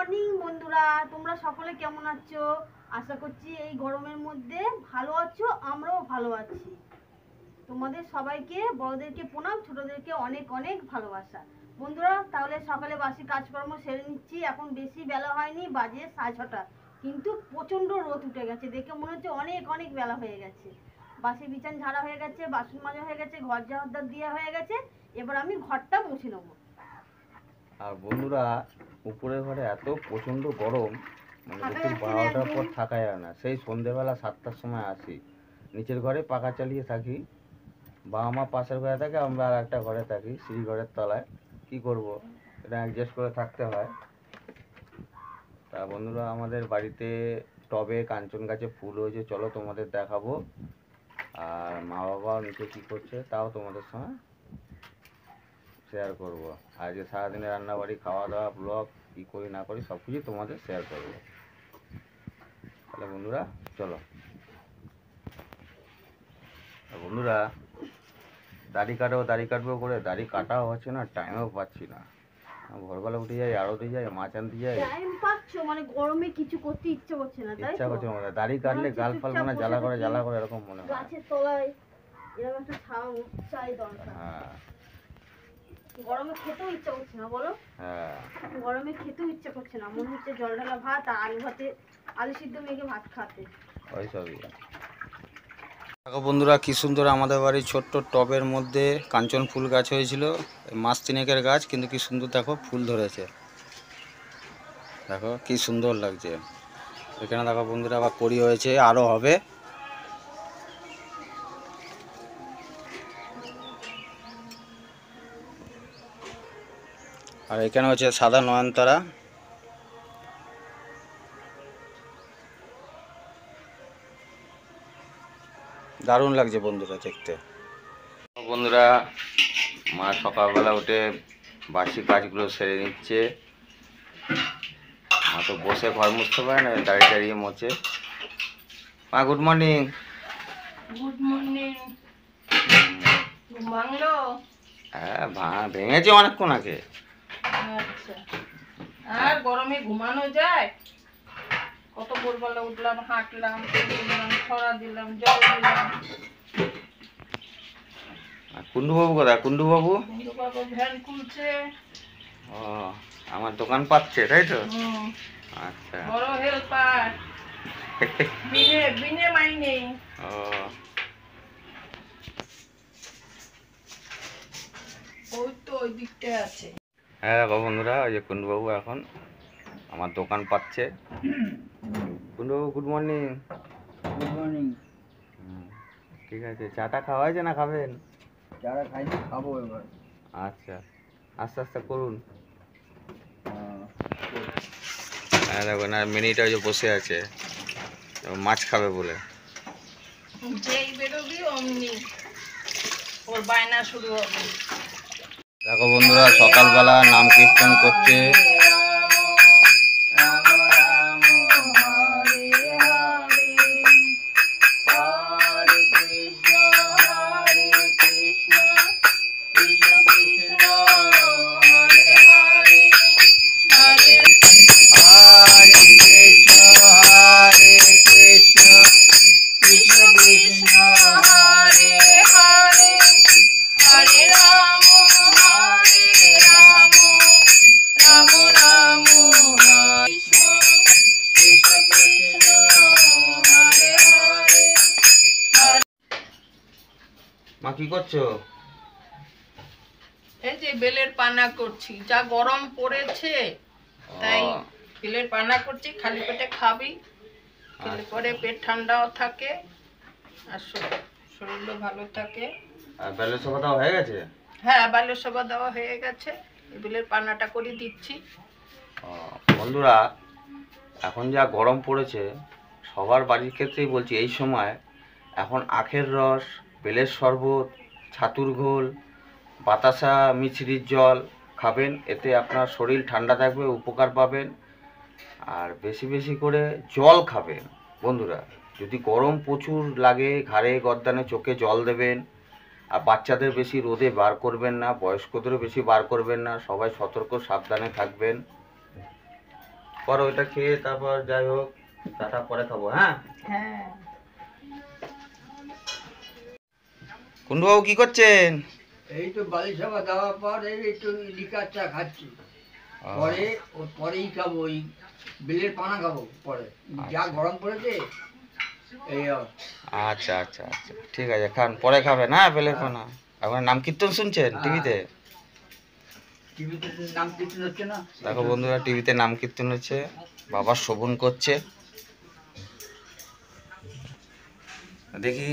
Morning বন্ধুরা, তোমরা সকলে কেমন আছো? আশা করছি এই গরমের মধ্যে ভালো আছো, আমরাও ভালো আছি। তোমাদের সবাইকে, বড়দেরকে প্রণাম, ছোটদেরকে অনেক অনেক ভালোবাসা। বন্ধুরা, তাহলে সকালে বাসি কাজকর্ম সেরে নিচ্ছি। এখন বেশি বেলা হয়নি, বাজে 6:30, কিন্তু প্রচণ্ড রোদ উঠে গেছে। দেখে মনে হচ্ছে অনেক অনেক বেলা হয়ে গেছে। বাসি বিছান ঝাড়া হয়ে গেছে, বাসন মাজা হয়ে গেছে, ঘর ঝাড় দেওয়া হয়ে গেছে। এবার আমি ঘরটা মুছে নেবো। আর বন্ধুরা, উপরের ঘরে এত প্রচণ্ড গরম, মানে দুপুর 12টার পর থাকা যায় না। সেই সন্ধেবেলা 7টার সময় আসি, নিচের ঘরে পাখা চালিয়ে থাকি, বা আমার পাশের ঘরে থাকে, আমরা আর একটা ঘরে থাকি সিঁড়ি ঘরের তলায়। কি করব, এটা অ্যাডজাস্ট করে থাকতে হয়। তা বন্ধুরা, আমাদের বাড়িতে টবে কাঞ্চন গাছে ফুল হয়েছে, চলো তোমাদের দেখাবো। আর মা বাবাও নিচে কী করছে তাও তোমাদের সঙ্গে শেয়ার করব। আর যে সারাদিনের রান্নাবাড়ি, খাওয়া দাওয়া, ব্লগ কী করি না করি সব কিছু তোমাদের শেয়ার করব। তাহলে বন্ধুরা চলো। বন্ধুরা, দাড়ি কাটবো করে দাড়ি কাটাও হচ্ছে না, টাইমও পাচ্ছি না। ভোরবেলা উঠে যাই, আড়তে যাই, মাছ আনতে যাই, টাইম পাচ্ছো মানে গরমে কিছু করতে ইচ্ছে করছে না, তাই ইচ্ছা তো? করছে না। দাড়ি কাটলে গাল ফাল মানে জ্বালা করে এরকম মনে হয়। গাছের তলায় এরকম একটা ছায়া চাই দরকার। হ্যাঁ, গরমে খেতেও ইচ্ছা করছে না, বলো? হ্যাঁ, গরমে খেতেও ইচ্ছা করছে না, মনে হচ্ছে জল ঢালা ভাত আর আলু সিদ্ধ মেখে ভাত খাতে। ওই সবই। দেখো বন্ধুরা, কি সুন্দর আমাদের বাড়ির ছোট্ট টবের মধ্যে কাঞ্চন ফুল গাছ হয়েছিল। মাস তিনেকের গাছ, কিন্তু কি সুন্দর দেখো ফুল ধরেছে। দেখো কি সুন্দর লাগছে। এখানে দেখো বন্ধুরা, আবার কড়ি হয়েছে, আরও হবে। আর এখানে হচ্ছে সাদা নয়নতারা। দারুণ লাগছে বন্ধুরা দেখতে। বন্ধুরা, মা সকালবেলা উঠে বাসি কাজগুলো সেরে নিচ্ছে। মা তো বসে ঘর মুছতে পারে না, দাঁড়িয়ে দাঁড়িয়ে মোছে। মা গুড মর্নিং। Good morning. ভাঙলো? হ্যাঁ, ভেঙেছে অনেকক্ষণ আগে। আচ্ছা, আর গরমে ঘুমানো যায়? কত ভোরবেলা উঠলাম, হাঁটলাম, দিলাম, ছড়া দিলাম, জল দিলাম। কুন্ডুবাবু কোথায়? কুন্ডুবাবু বাবু ভ্যান খুলছে। ও, আমার দোকান পাচ্ছে, তাই তো? আচ্ছা। বড় হেল্পার, বিনে মাইনে। ও, ওই তো ওই দিকটায় আছে। হ্যাঁ দেখো বন্ধুরা, ওই যে কুন্ডুবাবু এখন আমার দোকান পাচ্ছে। কুন্ডুবাবু গুড মর্নিং। Good morning. ঠিক আছে, চাটা খাওয়া হয়েছে না খাবেন? যারা খাইনি খাবো এবার। আচ্ছা, আস্তে আস্তে করুন। হ্যাঁ দেখো না, মিনিটা ওই যে বসে আছে, মাছ খাবে বলে। যেই বেরোবি অমনি ওর বায়না শুরু হবে। দেখো বন্ধুরা, সকালবেলা নাম কীর্তন করছে। মা কি করছো? এই যে বেলের পানা করছি, যা গরম পড়েছে তাই বেলের পানা করছি। খালি পেটে খাবি, খেলে পরে পেট ঠান্ডাও থাকে আর শরীরও ভালো থাকে। আর বেলের সভা দেওয়া হয়ে গেছে? হ্যাঁ, বাল্যের সভা দেওয়া হয়ে গেছে, বেলের পানাটা করে দিচ্ছি। বন্ধুরা, এখন যা গরম পড়েছে, সবার বাড়ির ক্ষেত্রেই বলছি, এই সময় এখন আখের রস, বেলের শরবত, ছাতুর ঘোল, বাতাসা মিছরির জল খাবেন। এতে আপনার শরীর ঠান্ডা থাকবে, উপকার পাবেন। আর বেশি বেশি করে জল খাবেন বন্ধুরা। যদি গরম প্রচুর লাগে, ঘাড়ে গর্দানে চোখে জল দেবেন। আর বাচ্চাদের বেশি রোদে বার করবেন না, বয়স্কদেরও বেশি বার করবেন না। সবাই সতর্ক সাবধানে থাকবেন। পর ওইটা খেয়ে তারপর যাই হোক চাটা পরে খাবো। হ্যাঁ হ্যাঁ কুন্ডুবাবু কি করছেন? এই তো বালিশাবা দেওয়ার পর এই একটু লিকার চা খাচ্ছি। পরে পরেই খাবো, ওই বেলের পানা খাবো পরে, যা গরম পড়েছে এই আচ্ছা আচ্ছা আচ্ছা ঠিক আছে, খান, পরে খাবেন। হ্যাঁ বেলের পানা। আপনার নাম কীর্তন শুনছেন টিভিতে? টিভিতে নাম কীর্তন হচ্ছে না? দেখো বন্ধুরা, টিভিতে নাম কীর্তন হচ্ছে, বাবা শোভন করছে। দেখি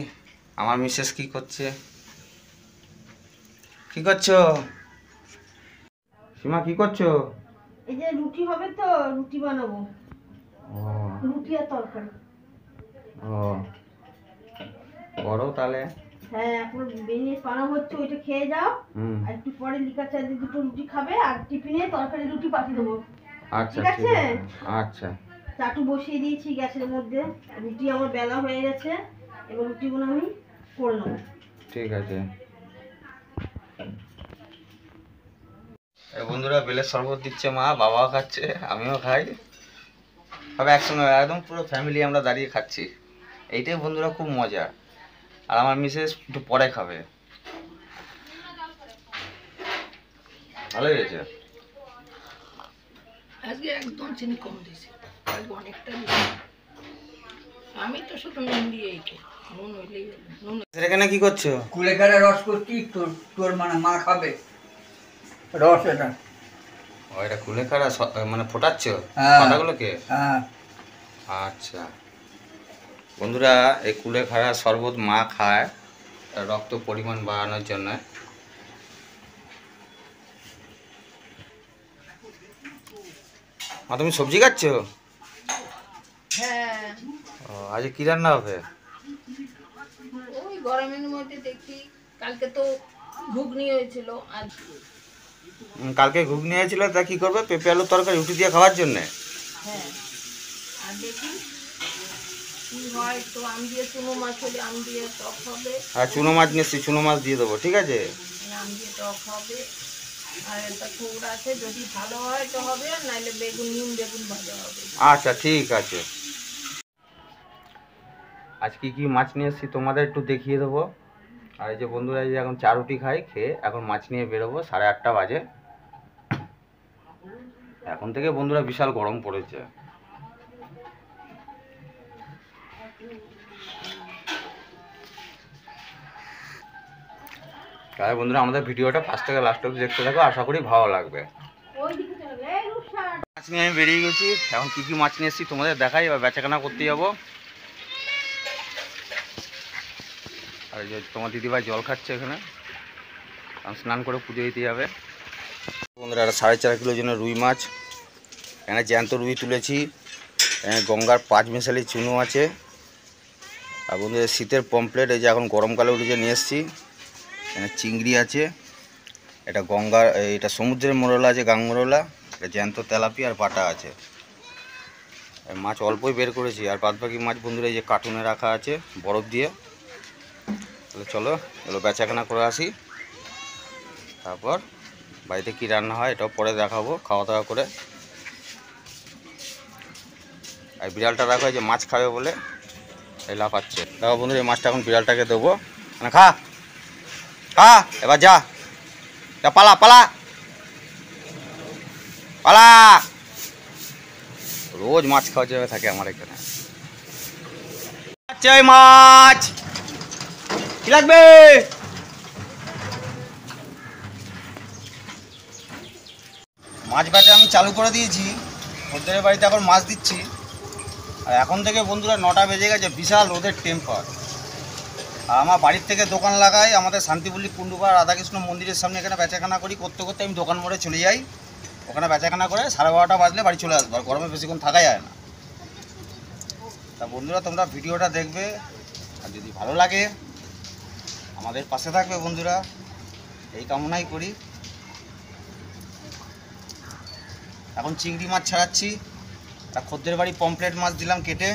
আমার মিসেস কি করছে। কি করছো সীমা, কি করছো? এই যে রুটি হবে তো, রুটি বানাবো। ও রুটি আর তরকারি। ও করো তাহলে। হ্যাঁ, এখন বেনিয়ে পানা হচ্ছে, ওইটা খেয়ে যাও। হুম আর একটু পরে লিকার চা দিয়ে দুটো রুটি খাবে, আর টিফিনে তরকারি রুটি পাঠিয়ে দেবো। আচ্ছা ঠিক ঠিক আছে? আছে আচ্ছা। চাটু বসিয়ে দিয়েছি গ্যাসের মধ্যে, রুটি আমার বেলা হয়ে গেছে, এবার রুটিগুলো আমি করে নেবো। ঠিক আছে। এই বন্ধুরা বেলের শরবত দিচ্ছে মা, বাবাও খাচ্ছে, আমিও খাই, তবে একসঙ্গে একদম পুরো ফ্যামিলি আমরা দাঁড়িয়ে খাচ্ছি। এইটাই বন্ধুরা খুব মজা। আর আমার মিসেস একটু পরে খাবে। ভালো হয়েছে। আজকে একদম চিনি কম দিয়েছি, আজকে অনেকটা দিয়েছি। আমি তো শুধু নুন দিয়েই খাই, নুন হইলেই হলো। নুন এখানে কি করছো? কুলেখাড়া রস করছি, তোর তোর মানে মা খাবে রস এটা। ও এটা কুলেখাড়া মানে ফোটাচ্ছ হ্যাঁ। পাতাগুলোকে? হ্যাঁ আচ্ছা বন্ধুরা, এই কুলেখাড়া শরবত মা খায় রক্ত পরিমাণ বাড়ানোর জন্য। মা তুমি সবজি খাচ্ছো? হ্যাঁ, ও আজকে কি রান্না হবে? ওই গরমের মধ্যে দেখি, কালকে তো ঘুগনি হয়েছিল, আজ কালকে ঘুগনি হয়েছিল, তা কি করবে? পেঁপে আলুর তরকারি রুটি দিয়ে খাওয়ার জন্যে? হ্যাঁ, আর দেখি কি হয়। তো আম দিয়ে চুনো মাছ হলে আম দিয়ে টক হবে, আর চুনো মাছ নিচ্ছি, চুনো মাছ দিয়ে দেবো, ঠিক আছে? আম দিয়ে টক হবে। আর একটা কুমড়া আছে, যদি ভালো হয় তো হবে, আর নাইলে বেগুন, নিম বেগুন ভাজা হবে। আচ্ছা ঠিক আছে। আজ কি কি মাছ নিয়ে এসেছি তোমাদের একটু দেখিয়ে দেবো। আর এই যে বন্ধুরা, এই যে এখন চা রুটি খাই, খেয়ে এখন মাছ নিয়ে বেরোবো, 8:30 বাজে। এখন থেকে বন্ধুরা বিশাল গরম পড়েছে। তাই বন্ধুরা আমাদের ভিডিওটা ফার্স্ট থেকে লাস্ট অবধি দেখতে থাকো, আশা করি ভালো লাগবে। ওইদিকে চলে গেলে, এই রুষার। মাছ নিয়ে আমি বেরিয়ে গেছি, এখন কি কি মাছ নিয়ে এসেছি তোমাদের দেখাই, এবার বেচাকেনা করতে যাবো। আর এই যে তোমার দিদিভাই জল খাচ্ছে এখানে, কারণ স্নান করে পুজো দিতে যাবে। বন্ধুরা একটা 4.5 কিলোর জন্য রুই মাছ, এখানে জ্যান্ত রুই তুলেছি, এখানে গঙ্গার 5 মিশালি চুনো আছে। আর বন্ধুদের শীতের পমপ্লেট, এই যে এখন গরমকালে উঠেছে, নিয়ে এসেছি। এখানে চিংড়ি আছে, এটা গঙ্গার, এটা সমুদ্রের মোরলা আছে, গাং মোরলা, এটা জ্যান্ত তেলাপি আর বাটা আছে। মাছ অল্পই বের করেছি, আর বাদবাকি মাছ বন্ধুরা এই যে কার্টুনে রাখা আছে বরফ দিয়ে। তাহলে চলো এগুলো বেচাকেনা করে আসি, তারপর বাড়িতে কী রান্না হয় এটাও পরে দেখাবো খাওয়া দাওয়া করে। আর বিড়ালটা রাখো, যে মাছ খাবে বলে এই লাফাচ্ছে। দেখো বন্ধুরা, এই মাছটা এখন বিড়ালটাকে দেবো, মানে খা খা, এবার যা, পালা পালা পালা। রোজ মাছ খাওয়া যাবে থাকে আমার এখানে। আচ্ছা মাছ কি লাগবে? মাছ বেচা আমি চালু করে দিয়েছি, খদ্দের বাড়িতে এখন মাছ দিচ্ছি। আর এখন থেকে বন্ধুরা 9টা বেজে গেছে, বিশাল রোদের টেম্পার। আর আমার বাড়ির থেকে দোকান লাগাই আমাদের শান্তিপল্লী কুন্ডুবা রাধাকৃষ্ণ মন্দিরের সামনে, এখানে বেচাকেনা করি। করতে করতে আমি দোকান মোড়ে চলে যাই, ওখানে বেচাকেনা করে 12:30 বাজলে বাড়ি চলে আসবো। আর গরমে বেশিক্ষণ থাকা যায় না। তা বন্ধুরা তোমরা ভিডিওটা দেখবে, আর যদি ভালো লাগে আমাদের পাশে থাকবে বন্ধুরা, এই কামনাই করি। এখন চিংড়ি মাছ ছাড়াচ্ছি, আর খদ্দের বাড়ি পমপ্লেট মাছ দিলাম কেটে,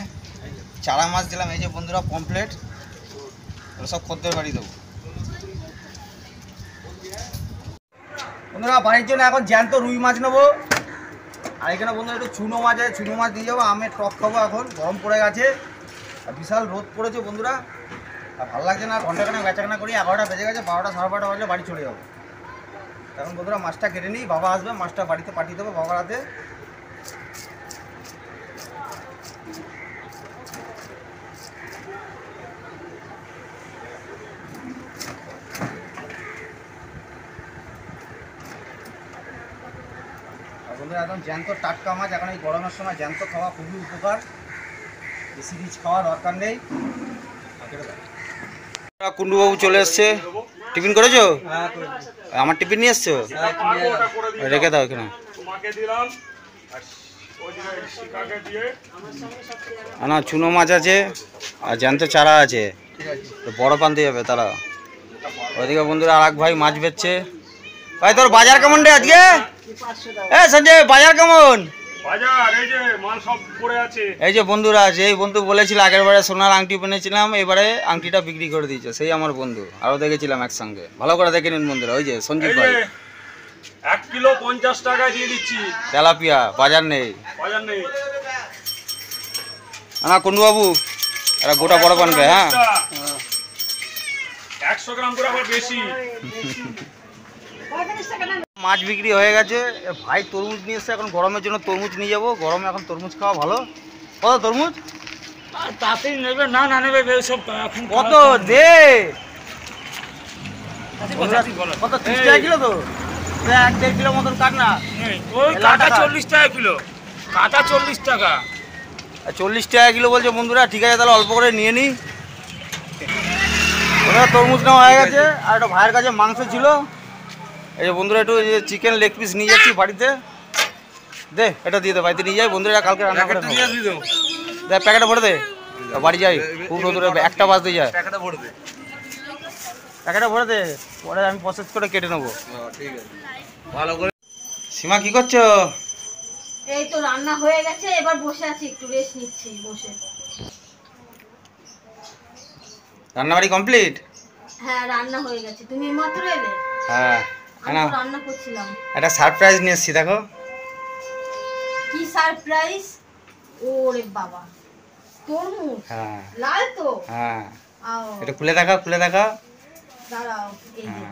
চারা মাছ দিলাম, এই যে বন্ধুরা পমপ্লেট, ওগুলো সব খদ্দের বাড়ি দেবো। বন্ধুরা বাড়ির জন্য এখন জ্যান্ত রুই মাছ নেবো, আর এখানে বন্ধুরা একটু চুনো মাছ আছে, চুনো মাছ দিয়ে যাবো। আমের টক খাবো, এখন গরম পড়ে গেছে আর বিশাল রোদ পড়েছে বন্ধুরা। আর ভালো লাগছে না, ঘন্টাখানেক বেচাকেনা করি, 11টা বেজে গেছে, 12টা সাড়ে 12টা বাজলে বাড়ি চলে যাবো। এখন বন্ধুরা মাছটা কেটে নিই, বাবা আসবে, মাছটা বাড়িতে পাঠিয়ে দেবো বাবার হাতে। বন্ধুরা একদম জ্যান্ত টাটকা মাছ, এখন এই গরমের সময় জ্যান্ত খাওয়া খুবই উপকার, বেশি রিচ খাওয়া দরকার নেই। কুন্ডুবাবু চলে এসছে, টিফিন করেছো? আমার টিফিন নিয়ে এসছো? রেখে দাও এখানে। না চুনো মাছ আছে আর জ্যান্ত চারা আছে, বড় পান্তি যাবে তারা। ওইদিকে বন্ধুরা আর এক ভাই মাছ বেচছে। ভাই তোর বাজার কেমন রে আজকে? সঞ্জয় বাজার কেমন? এই যে বন্ধুরা আছে, এই বন্ধু বলেছিল আগের বারে সোনার আংটি পেনেছিলাম, এবারে আংটিটা বিক্রি করে দিয়েছে, সেই আমার বন্ধু, আরো দেখেছিলাম একসঙ্গে। ভালো করে দেখে নিন বন্ধুরা, ওই যে সঞ্জীব ভাই। 1 কিলো 50 টাকা দিয়ে দিচ্ছি। তেলাপিয়া বাজার নেই, বাজার নেই। না কুন্ডুবাবু এরা গোটা বড় বানবে। হ্যাঁ 100 গ্রাম করে আবার বেশি। মাছ বিক্রি হয়ে গেছে। ভাই তরমুজ নিয়ে এসছে, এখন গরমের জন্য তরমুজ নিয়ে যাবো। গরমে এখন তরমুজ খাওয়া ভালো। কত তরমুজ? তাড়াতাড়ি নেবে না না নেবে সব এখন কত দে? কত 30 টাকা কিলো তো? 1-1.5 কিলো মতন কাট না। ওই কাটা 40 টাকা কিলো, কাটা 40 টাকা। 40 টাকা কিলো বলছে বন্ধুরা। ঠিক আছে তাহলে অল্প করে নিয়ে নিই। তরমুজ নেওয়া হয়ে গেছে। আর একটা ভাইয়ের কাছে মাংস ছিল, এই যে বন্ধুরা একটু চিকেন লেগ পিস নিয়ে যাচ্ছি বাড়িতে। দে এটা দিয়ে দে, বাড়িতে নিয়ে যাই বন্ধুরা, কালকে রান্না করে নেবো। দে প্যাকেটে ভরে দে, বাড়ি যাই, খুব রোদুরে 1টা বাজতে যায়। প্যাকেটে ভরে দে, পরে আমি প্রসেস করে কেটে নেবো। ঠিক আছে, ভালো করে। সীমা কি করছো? এই তো রান্না হয়ে গেছে, এবার বসে আছি, একটু রেস্ট নিচ্ছি বসে। রান্নাবাড়ি কমপ্লিট? হ্যাঁ রান্না হয়ে গেছে, তুমি মাত্র এলে। হ্যাঁ আমি তো রান্না করছিলাম। একটা সারপ্রাইজ নিয়ে এসেছি, দেখো। কি সারপ্রাইজ? ওরে বাবা, তরমুজ। হ্যাঁ লাল তো? হ্যাঁ, আও এটা খুলে দেখাও, খুলে দেখাও। দাঁড়াও, এই যে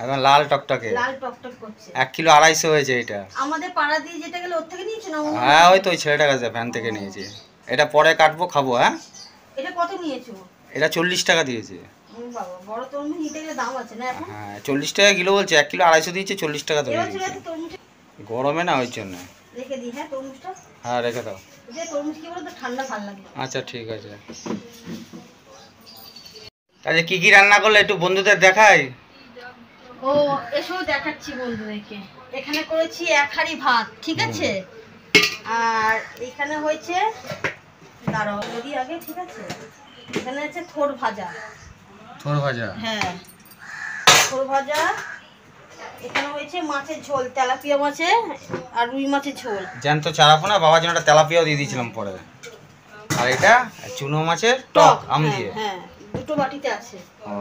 একদম লাল টকটকে, লাল টকটক করছে। 1 কিলো 250 হয়েছে এটা। আমাদের পাড়া দিয়ে যেটা গেল ওর থেকে নিয়েছো না? হ্যাঁ ওই তো ওই ছেলেটার কাছে ভ্যান থেকে নিয়েছি। এটা পরে কাটবো খাবো। হ্যাঁ এটা কত নিয়েছো? এটা 40 টাকা দিয়েছে। ও বাবা, বড় তরমুজ নিতে গেলে দাম আছে না এখন? হ্যাঁ 40 টাকা কিলো বলছে, 1 কিলো 250 দিয়েছে, 40 টাকা ধরে এবার চলে দিয়েছে। যাচ্ছে তরমুজ। গরমে না ওই জন্য। রেখে দিই হ্যাঁ তরমুজটা। হ্যাঁ রেখে দাও। যে তরমুজ কি বলো তো, ঠান্ডা ভালো লাগে। আচ্ছা ঠিক আছে। আচ্ছা কি কি রান্না করলে একটু বন্ধুদের দেখাই। ও এসো দেখাচ্ছি বন্ধুদেরকে। এখানে করেছি 1 হাঁড়ি ভাত, ঠিক আছে? আর এখানে হয়েছে, দাঁড়াও যদি আগে, ঠিক আছে, এখানে আছে থোড় ভাজা। থোড় ভাজা? হ্যাঁ থোড় ভাজা। এখানে হয়েছে মাছের ঝোল, তেলাপিয়া মাছের আর রুই মাছের ঝোল। জ্যান্ত চারাপোনা, বাবার জন্য একটা তেলাপিয়াও দিয়ে দিয়েছিলাম পরে। আর এটা চুনো মাছের টক আম দিয়ে। হ্যাঁ দুটো বাটিতে আছে। ও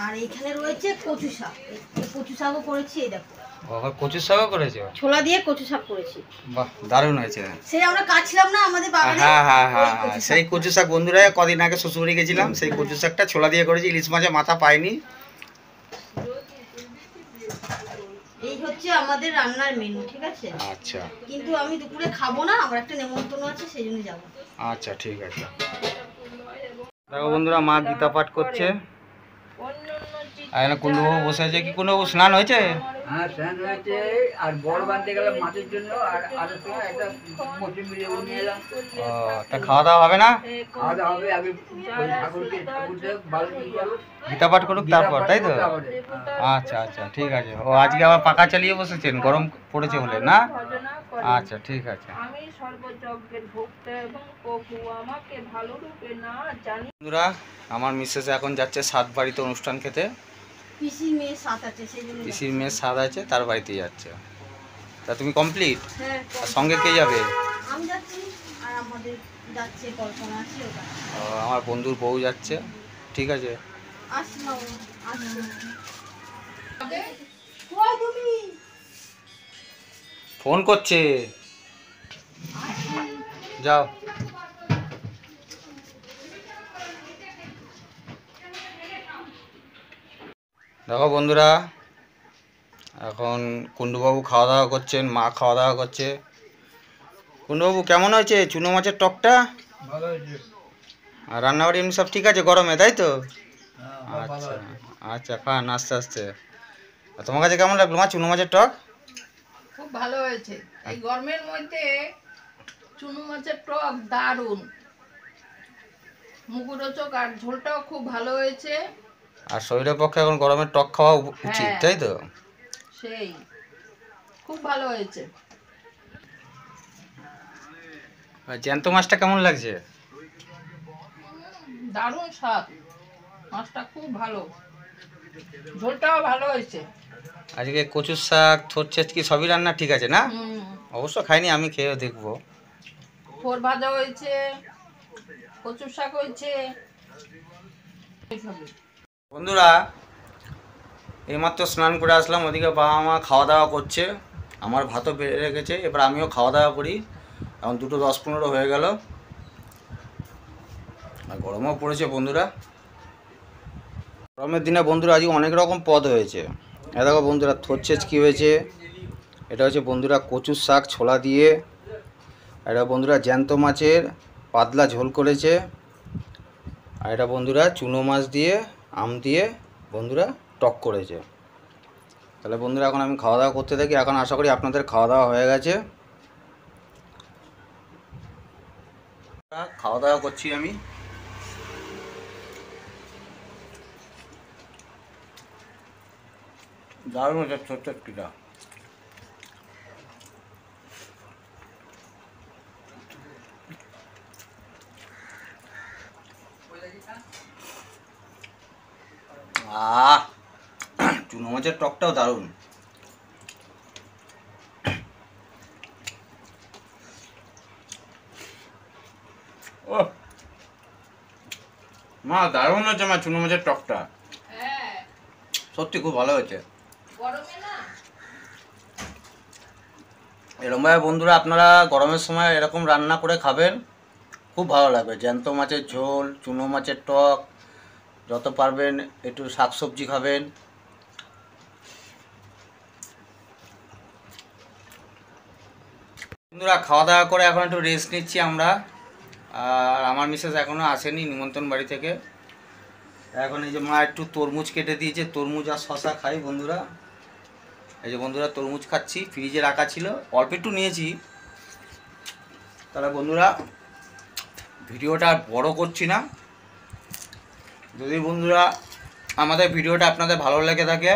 আর এখানে রয়েছে কচু শাক, এই কচু শাকও করেছি, এই দেখো। বাবা কচুর শাকও করেছো? ছোলা দিয়ে কচু শাক করেছি। বাহ দারুণ হয়েছে। সেই আমরা কাটছিলাম না আমাদের বাগানে। হ্যাঁ হ্যাঁ ওই হ্যাঁ কচু হ্যাঁ, শাক। সেই কচু শাক বন্ধুরা কদিন আগে শ্বশুরবাড়ি গেছিলাম, সেই কচু শাকটা ছোলা দিয়ে করেছি। ইলিশ মাছের মাথা পাইনি। এই হচ্ছে আমাদের রান্নার মেনু, ঠিক আছে? আচ্ছা কিন্তু আমি দুপুরে খাবো না, আমার একটা নেমন্তন্ন আছে, সেই জন্য যাবো। আচ্ছা ঠিক আছে। দেখো বন্ধুরা মা গীতা পাঠ করছে, আর এখানে কুন্ডুবাবু বসে আছে। কি কুন্ডুবাবু স্নান হয়েছে? হ্যাঁ স্নান হয়েছে। আর বড় বানতে গেলাম মাছের জন্য, আর আরের সময় একটা মটন বিরিয়ানি নিয়ে এলাম। ও তা খাওয়া দাওয়া হবে না? খাওয়া দাওয়া হবে, আগে ওই ঠাকুরকে ভালো দিয়ে যাবো। গীতা পাঠ করুক তারপর, তাই তো? তারপরে, আচ্ছা আচ্ছা ঠিক আছে। ও আজকে আবার পাখা চালিয়ে বসেছেন, গরম পড়েছে বলে না? আচ্ছা ঠিক আছে। আমি সর্বযজ্ঞের ভোক্তা এবং প্রভু আমাকে ভালো রূপে না জানি। বন্ধুরা আমার মিসেস এখন যাচ্ছে সাত বাড়িতে অনুষ্ঠান খেতে। পিসির মেয়ে সাথ আছে, সেই জন্য যাবো। পিসির মেয়ের সাদ আছে, তার বাড়িতে যাচ্ছে। তা তুমি কমপ্লিট? হ্যাঁ আর সঙ্গে কে যাবে? আমি যাচ্ছি, আর আমাদের যাচ্ছে কল্পনা আছে, ওটা। ও, আমার বন্ধুর বউ যাচ্ছে। ঠিক আছে। আসি বাবু, আসি। কই তুমি? ফোন করছে। যাও। দেখো বন্ধুরা, এখন কুণ্ডুবাবু খাওয়া দাওয়া করছেন, মা খাওয়া দাওয়া করছে। কুণ্ডুবাবু কেমন হয়েছে চুনো মাছের টকটা? ভালো হয়েছে। আর রান্নাবাড়ি এমনি সব ঠিক আছে গরমে, তাই তো? ভালো আচ্ছা আছে। আচ্ছা, খান আস্তে আস্তে। আর তোমার কাছে কেমন লাগলো মা চুনো মাছের টক? খুব ভালো হয়েছে। এই গরমের মধ্যে চুনো মাছের টক দারুণ, মুখরোচক, আর ঝোলটাও খুব ভালো হয়েছে। আর শরীরের পক্ষে এখন গরমের টক খাওয়া উচিত, হ্যাঁ। তাই তো? সেই খুব ভালো হয়েছে। আর জ্যান্ত মাছটা কেমন লাগছে? দারুণ স্বাদ, মাছটা খুব ভালো, ঝোলটাও ভালো হয়েছে। আজকে কচুর শাক, থোর ছেচকি সবই রান্না ঠিক আছে না? অবশ্য খাইনি, আমি খেয়ে দেখবো। থোর ভাজা হয়েছে, কচুর শাক হয়েছে। বন্ধুরা, এইমাত্র স্নান করে আসলাম, ওদিকে বাবা মা খাওয়া দাওয়া করছে, আমার ভাতও বেড়ে রেখেছে, এবার আমিও খাওয়া দাওয়া করি। এখন 2:10-15 হয়ে গেল, আর গরমও পড়েছে বন্ধুরা। গরমের দিনে বন্ধুরা আজকে অনেক রকম পদ হয়েছে। দেখো বন্ধুরা, থোর ছেচকি হয়েছে, এটা হচ্ছে বন্ধুরা কচুর শাক ছোলা দিয়ে, এটা বন্ধুরা জ্যান্ত মাছের পাতলা ঝোল করেছে, আর এটা বন্ধুরা চুনো মাছ দিয়ে আম দিয়ে বন্ধুরা টক করেছে। তাহলে বন্ধুরা এখন আমি খাওয়া দাওয়া করতে থাকি। এখন আশা করি আপনাদের খাওয়া দাওয়া হয়ে গেছে। খাওয়া দাওয়া করছি আমি। দারুণ হচ্ছে ছোট্ট একটিটা। চুনো মাছের টকটাও দারুণ। ও মা, দারুণ হচ্ছে মা চুনো মাছের টকটা, হ্যাঁ, সত্যি খুব ভালো হয়েছে। গরমে না এরকমভাবে বন্ধুরা আপনারা গরমের সময় এরকম রান্না করে খাবেন, খুব ভালো লাগবে। জ্যান্ত মাছের ঝোল, চুনো মাছের টক, যত পারবেন একটু শাকসবজি খাবেন। বন্ধুরা খাওয়া দাওয়া করে এখন একটু রেস্ট নিচ্ছি আমরা। আর আমার মিসেস এখনও আসেনি নিমন্ত্রণ বাড়ি থেকে। এখন এই যে মা একটু তরমুজ কেটে দিয়েছে, তরমুজ আর শশা খাই বন্ধুরা। এই যে বন্ধুরা তরমুজ খাচ্ছি, ফ্রিজে রাখা ছিল, অল্প একটু নিয়েছি। তাহলে বন্ধুরা ভিডিওটা আর বড় করছি না। যদি বন্ধুরা আমাদের ভিডিওটা আপনাদের ভালো লেগে থাকে,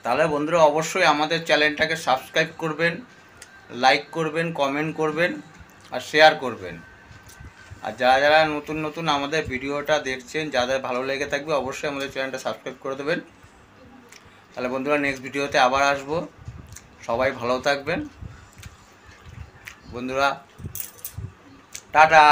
তাহলে বন্ধুরা অবশ্যই আমাদের চ্যানেলটাকে সাবস্ক্রাইব করবেন, লাইক করবেন, কমেন্ট করবেন আর শেয়ার করবেন। আর যারা যারা নতুন নতুন আমাদের ভিডিওটা দেখছেন, যাদের ভালো লেগে থাকবে অবশ্যই আমাদের চ্যানেলটা সাবস্ক্রাইব করে দেবেন। তাহলে বন্ধুরা নেক্সট ভিডিওতে আবার আসবো। সবাই ভালো থাকবেন বন্ধুরা, টাটা।